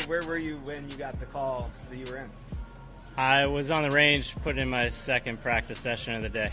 where were you when you got the call that you were in? I was on the range putting in my second practice session of the day.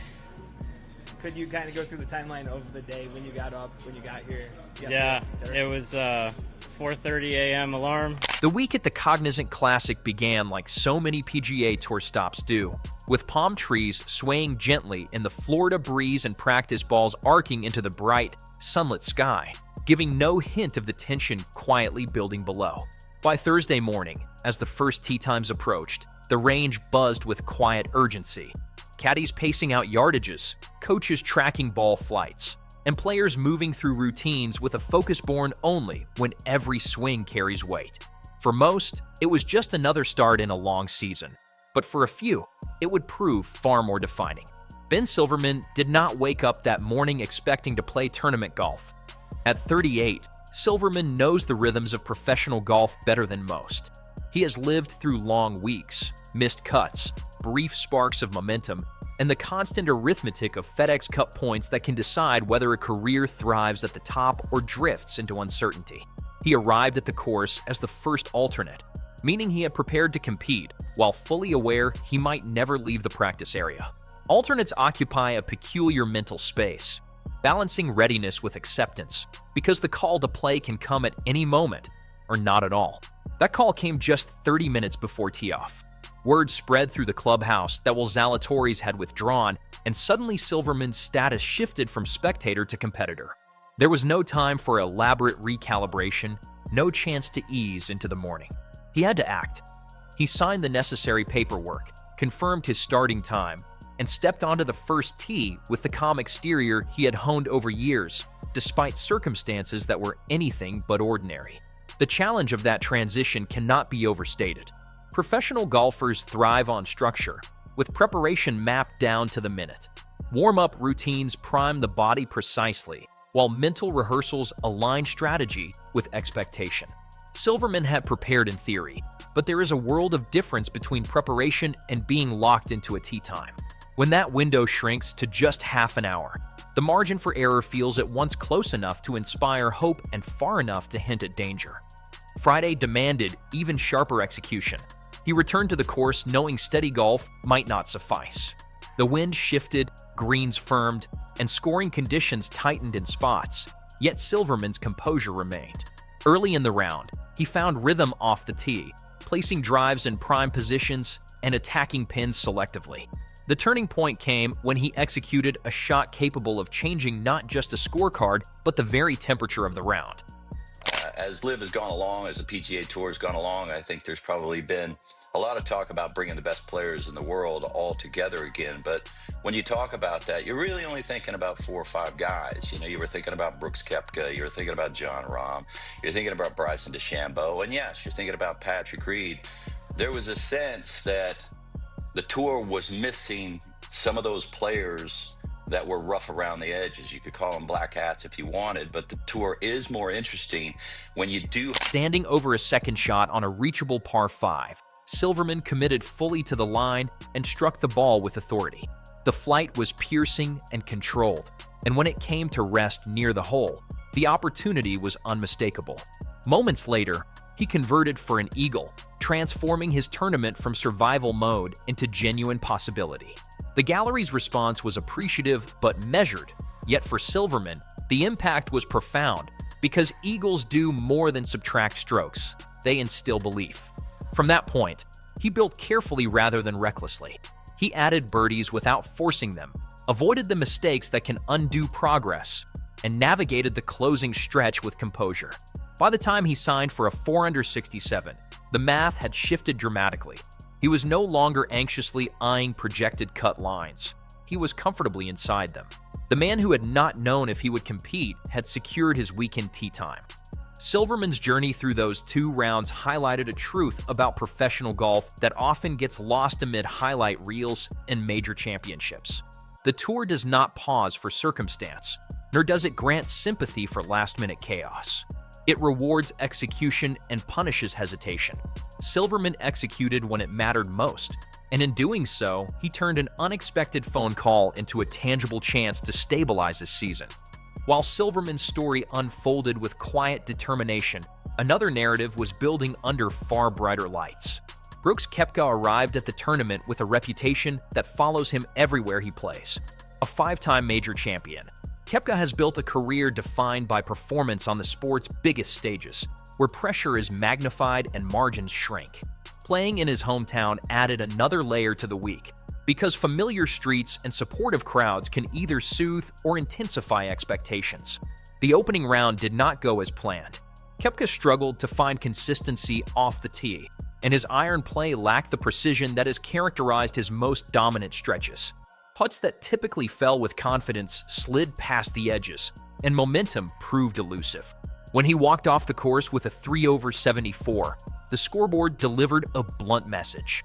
Could you kind of go through the timeline of the day when you got up, when you got here? Yeah, it was 4:30 a.m. alarm. The week at the Cognizant Classic began like so many PGA Tour stops do, with palm trees swaying gently in the Florida breeze and practice balls arcing into the bright, sunlit sky, giving no hint of the tension quietly building below. By Thursday morning, as the first tee times approached, the range buzzed with quiet urgency. Caddies pacing out yardages, coaches tracking ball flights, and players moving through routines with a focus born only when every swing carries weight. For most, it was just another start in a long season, but for a few, it would prove far more defining. Ben Silverman did not wake up that morning expecting to play tournament golf. At 38, Silverman knows the rhythms of professional golf better than most. He has lived through long weeks, missed cuts, brief sparks of momentum, and the constant arithmetic of FedEx Cup points that can decide whether a career thrives at the top or drifts into uncertainty. He arrived at the course as the first alternate, meaning he had prepared to compete, while fully aware he might never leave the practice area. Alternates occupy a peculiar mental space, balancing readiness with acceptance, because the call to play can come at any moment, or not at all. That call came just 30 minutes before tee-off. Word spread through the clubhouse that while Zalatoris had withdrawn, and suddenly Silverman's status shifted from spectator to competitor. There was no time for elaborate recalibration, no chance to ease into the morning. He had to act. He signed the necessary paperwork, confirmed his starting time, and stepped onto the first tee with the calm exterior he had honed over years, despite circumstances that were anything but ordinary. The challenge of that transition cannot be overstated. Professional golfers thrive on structure, with preparation mapped down to the minute. Warm-up routines prime the body precisely, while mental rehearsals align strategy with expectation. Silverman had prepared in theory, but there is a world of difference between preparation and being locked into a tee time. When that window shrinks to just half an hour, the margin for error feels at once close enough to inspire hope and far enough to hint at danger. Friday demanded even sharper execution. He returned to the course knowing steady golf might not suffice. The wind shifted, greens firmed, and scoring conditions tightened in spots, yet Silverman's composure remained. Early in the round, he found rhythm off the tee, placing drives in prime positions and attacking pins selectively. The turning point came when he executed a shot capable of changing not just a scorecard, but the very temperature of the round. As LIV has gone along, as the PGA Tour has gone along, I think there's probably been a lot of talk about bringing the best players in the world all together again. But when you talk about that, you're really only thinking about 4 or 5 guys. You know, you were thinking about Brooks Koepka, you were thinking about John Rahm, you're thinking about Bryson DeChambeau, and yes, you're thinking about Patrick Reed. There was a sense that the tour was missing some of those players that were rough around the edges. You could call them black hats if you wanted, but the tour is more interesting when you do. Standing over a second shot on a reachable par 5, Silverman committed fully to the line and struck the ball with authority. The flight was piercing and controlled, and when it came to rest near the hole, the opportunity was unmistakable. Moments later, he converted for an eagle, transforming his tournament from survival mode into genuine possibility. The gallery's response was appreciative but measured, yet for Silverman, the impact was profound because eagles do more than subtract strokes. They instill belief. From that point, he built carefully rather than recklessly. He added birdies without forcing them, avoided the mistakes that can undo progress, and navigated the closing stretch with composure. By the time he signed for a 4-under-67, the math had shifted dramatically. He was no longer anxiously eyeing projected cut lines. He was comfortably inside them. The man who had not known if he would compete had secured his weekend tee time. Silverman's journey through those 2 rounds highlighted a truth about professional golf that often gets lost amid highlight reels and major championships. The tour does not pause for circumstance, nor does it grant sympathy for last-minute chaos. It rewards execution and punishes hesitation. Silverman executed when it mattered most, and in doing so, he turned an unexpected phone call into a tangible chance to stabilize his season. While Silverman's story unfolded with quiet determination, Another narrative was building under far brighter lights. Brooks Koepka arrived at the tournament with a reputation that follows him everywhere he plays. A 5-time major champion, Koepka has built a career defined by performance on the sport's biggest stages, where pressure is magnified and margins shrink. Playing in his hometown added another layer to the week, because familiar streets and supportive crowds can either soothe or intensify expectations. The opening round did not go as planned. Koepka struggled to find consistency off the tee, and his iron play lacked the precision that has characterized his most dominant stretches. Putts that typically fell with confidence slid past the edges, and momentum proved elusive. When he walked off the course with a 3/74, the scoreboard delivered a blunt message.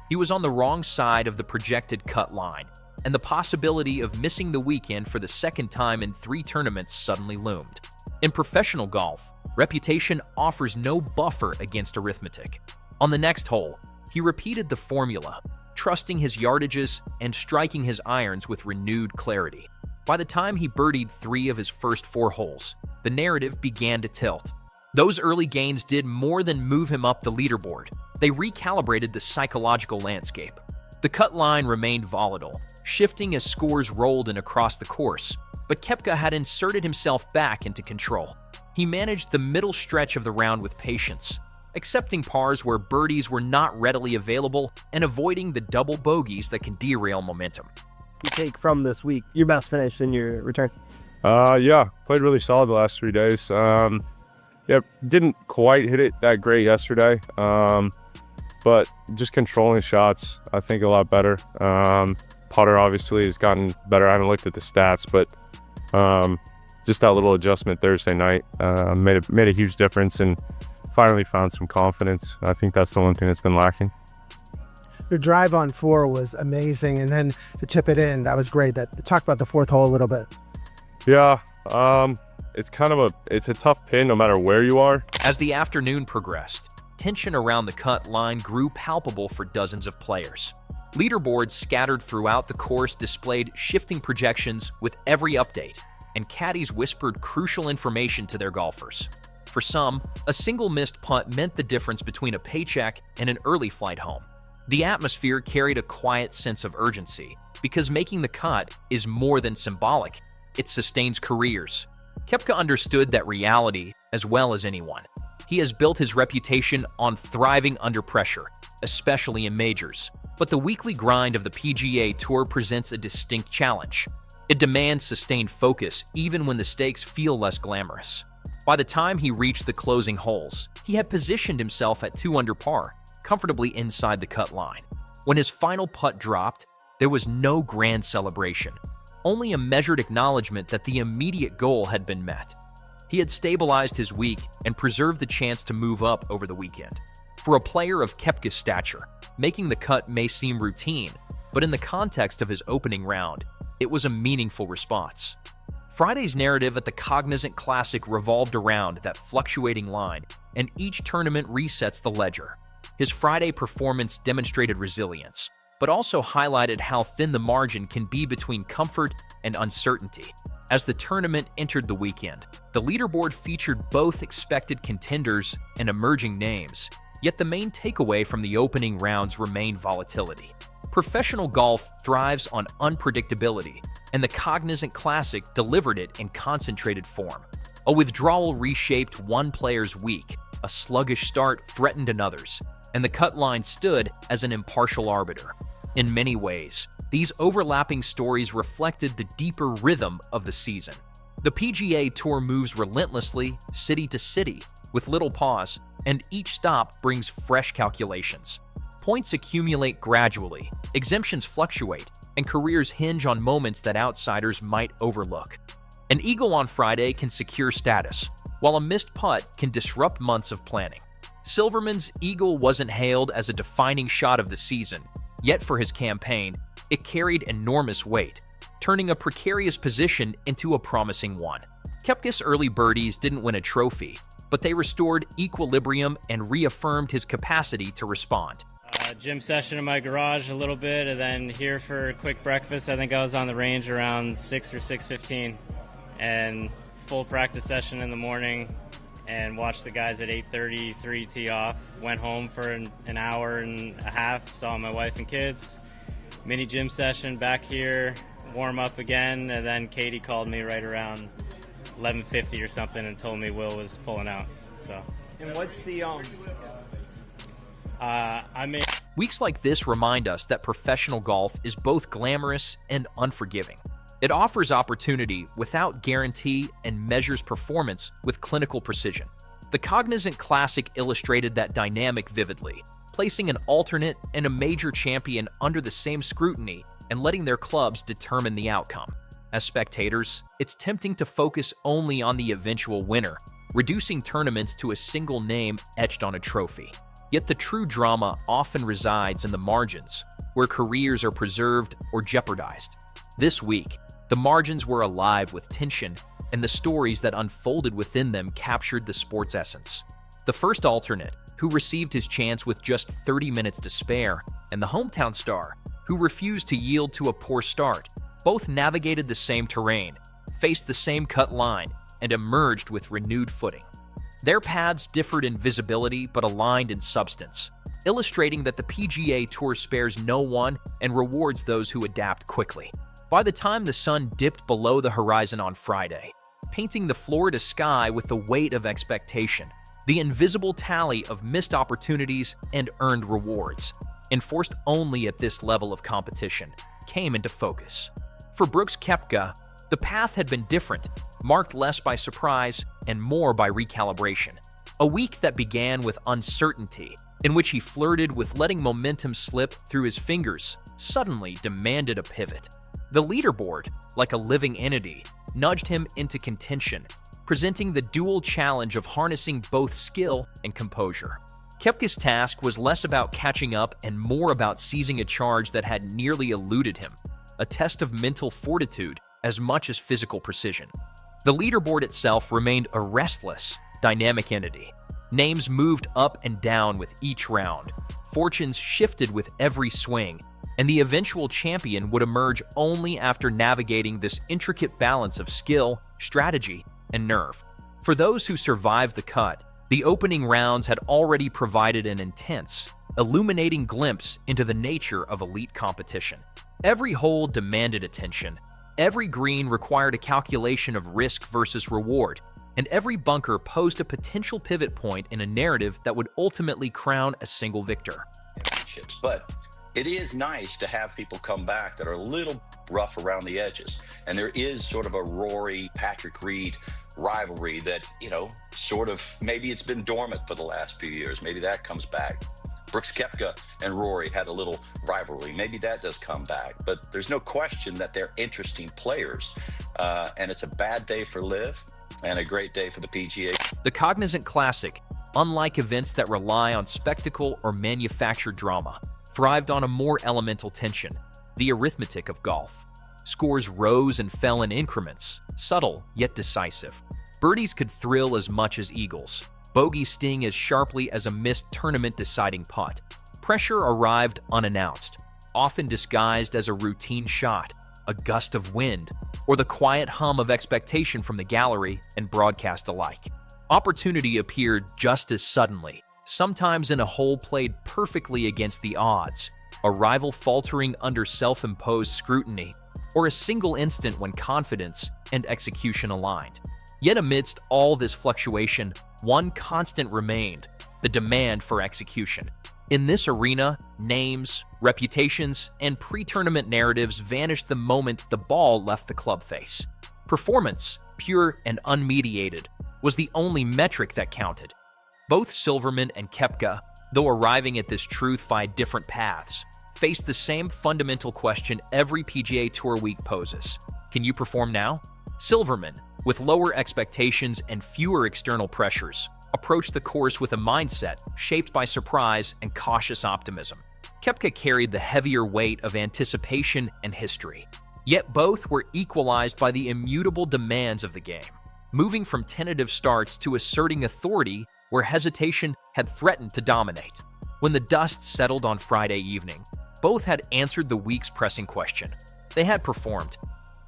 He was on the wrong side of the projected cut line, and the possibility of missing the weekend for the second time in 3 tournaments suddenly loomed. In professional golf, reputation offers no buffer against arithmetic. On the next hole, he repeated the formula, trusting his yardages and striking his irons with renewed clarity. By the time he birdied 3 of his first 4 holes, the narrative began to tilt. Those early gains did more than move him up the leaderboard. They recalibrated the psychological landscape. The cut line remained volatile, shifting as scores rolled in across the course, but Koepka had inserted himself back into control. He managed the middle stretch of the round with patience, accepting pars where birdies were not readily available and avoiding the double bogeys that can derail momentum. You take from this week your best finish in your return? Yeah, played really solid the last 3 days. Yeah, didn't quite hit it that great yesterday, but just controlling shots, I think a lot better. Putter obviously has gotten better. I haven't looked at the stats, but just that little adjustment Thursday night made a huge difference and finally found some confidence. I think that's the one thing that's been lacking. Your drive on 4 was amazing, and then to tip it in, that was great. Talk about the 4th hole a little bit. Yeah, it's a tough pin no matter where you are. As the afternoon progressed, tension around the cut line grew palpable for dozens of players. Leaderboards scattered throughout the course displayed shifting projections with every update, and caddies whispered crucial information to their golfers. For some, a single missed putt meant the difference between a paycheck and an early flight home. The atmosphere carried a quiet sense of urgency, because making the cut is more than symbolic. It sustains careers. Koepka understood that reality as well as anyone. He has built his reputation on thriving under pressure, especially in majors. But the weekly grind of the PGA Tour presents a distinct challenge. It demands sustained focus even when the stakes feel less glamorous. By the time he reached the closing holes, he had positioned himself at 2 under par, comfortably inside the cut line. When his final putt dropped, there was no grand celebration, only a measured acknowledgement that the immediate goal had been met. He had stabilized his week and preserved the chance to move up over the weekend. For a player of Koepka's stature, making the cut may seem routine, but in the context of his opening round, it was a meaningful response. Friday's narrative at the Cognizant Classic revolved around that fluctuating line, and each tournament resets the ledger. His Friday performance demonstrated resilience, but also highlighted how thin the margin can be between comfort and uncertainty. As the tournament entered the weekend, the leaderboard featured both expected contenders and emerging names, yet the main takeaway from the opening rounds remained volatility. Professional golf thrives on unpredictability, and the Cognizant Classic delivered it in concentrated form. A withdrawal reshaped one player's week, a sluggish start threatened another's, and the cut line stood as an impartial arbiter. In many ways, these overlapping stories reflected the deeper rhythm of the season. The PGA Tour moves relentlessly, city to city, with little pause, and each stop brings fresh calculations. Points accumulate gradually, exemptions fluctuate, and careers hinge on moments that outsiders might overlook. An eagle on Friday can secure status, while a missed putt can disrupt months of planning. Silverman's eagle wasn't hailed as a defining shot of the season, yet for his campaign, it carried enormous weight, turning a precarious position into a promising one. Koepka's early birdies didn't win a trophy, but they restored equilibrium and reaffirmed his capacity to respond. Gym session in my garage a little bit, and then here for a quick breakfast. I think I was on the range around 6 or 6:15, and full practice session in the morning. and watched the guys at 8:33 tee off. Went home for an hour and a half, saw my wife and kids. Mini gym session back here, warm up again, and then Katie called me right around 11:50 or something and told me Will was pulling out. So. And what's the Weeks like this remind us that professional golf is both glamorous and unforgiving. It offers opportunity without guarantee and measures performance with clinical precision. The Cognizant Classic illustrated that dynamic vividly, placing an alternate and a major champion under the same scrutiny and letting their clubs determine the outcome. As spectators, it's tempting to focus only on the eventual winner, reducing tournaments to a single name etched on a trophy. Yet the true drama often resides in the margins, where careers are preserved or jeopardized. This week, the margins were alive with tension, and the stories that unfolded within them captured the sport's essence. The first alternate, who received his chance with just 30 minutes to spare, and the hometown star, who refused to yield to a poor start, both navigated the same terrain, faced the same cut line, and emerged with renewed footing. Their paths differed in visibility but aligned in substance, illustrating that the PGA Tour spares no one and rewards those who adapt quickly. By the time the sun dipped below the horizon on Friday, painting the Florida sky with the weight of expectation, the invisible tally of missed opportunities and earned rewards, enforced only at this level of competition, came into focus. For Brooks Koepka, the path had been different, marked less by surprise and more by recalibration. A week that began with uncertainty, in which he flirted with letting momentum slip through his fingers, suddenly demanded a pivot. The leaderboard, like a living entity, nudged him into contention, presenting the dual challenge of harnessing both skill and composure. Koepka's task was less about catching up and more about seizing a charge that had nearly eluded him, a test of mental fortitude as much as physical precision. The leaderboard itself remained a restless, dynamic entity. Names moved up and down with each round. Fortunes shifted with every swing, and the eventual champion would emerge only after navigating this intricate balance of skill, strategy, and nerve. For those who survived the cut, the opening rounds had already provided an intense, illuminating glimpse into the nature of elite competition. Every hole demanded attention. Every green required a calculation of risk versus reward, and every bunker posed a potential pivot point in a narrative that would ultimately crown a single victor. But it is nice to have people come back that are a little rough around the edges. And there is sort of a Rory, Patrick Reed rivalry that, sort of, maybe it's been dormant for the last few years. Maybe that comes back. Brooks Koepka and Rory had a little rivalry. Maybe that does come back, but there's no question that they're interesting players. And it's a bad day for LIV and a great day for the PGA. The Cognizant Classic, unlike events that rely on spectacle or manufactured drama, thrived on a more elemental tension, the arithmetic of golf. Scores rose and fell in increments, subtle yet decisive. Birdies could thrill as much as eagles. Bogeys sting as sharply as a missed tournament-deciding putt. Pressure arrived unannounced, often disguised as a routine shot, a gust of wind, or the quiet hum of expectation from the gallery and broadcast alike. Opportunity appeared just as suddenly, sometimes in a hole played perfectly against the odds, a rival faltering under self-imposed scrutiny, or a single instant when confidence and execution aligned. Yet amidst all this fluctuation, one constant remained: the demand for execution. In this arena, names, reputations, and pre-tournament narratives vanished the moment the ball left the club face. Performance, pure and unmediated, was the only metric that counted. Both Silverman and Koepka, though arriving at this truth via different paths, faced the same fundamental question every PGA Tour week poses. Can you perform now? Silverman, with lower expectations and fewer external pressures, approached the course with a mindset shaped by surprise and cautious optimism. Koepka carried the heavier weight of anticipation and history. Yet both were equalized by the immutable demands of the game, moving from tentative starts to asserting authority where hesitation had threatened to dominate. When the dust settled on Friday evening, both had answered the week's pressing question. They had performed.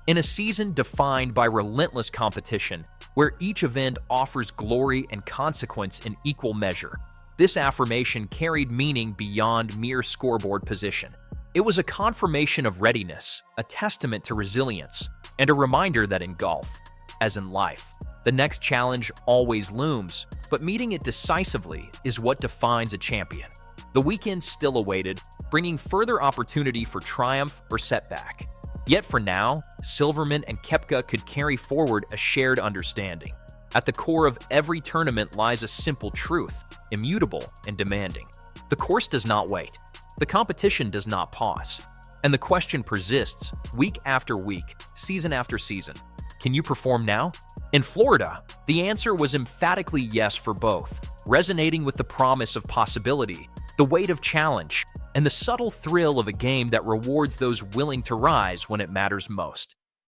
In a season defined by relentless competition, where each event offers glory and consequence in equal measure. This affirmation carried meaning beyond mere scoreboard position. It was a confirmation of readiness, a testament to resilience, and a reminder that in golf, as in life, the next challenge always looms, but meeting it decisively is what defines a champion. The weekend still awaited, bringing further opportunity for triumph or setback. Yet for now, Silverman and Koepka could carry forward a shared understanding. At the core of every tournament lies a simple truth, immutable and demanding. The course does not wait. The competition does not pause. And the question persists, week after week, season after season. Can you perform now? In Florida, the answer was emphatically yes for both, resonating with the promise of possibility, the weight of challenge, and the subtle thrill of a game that rewards those willing to rise when it matters most.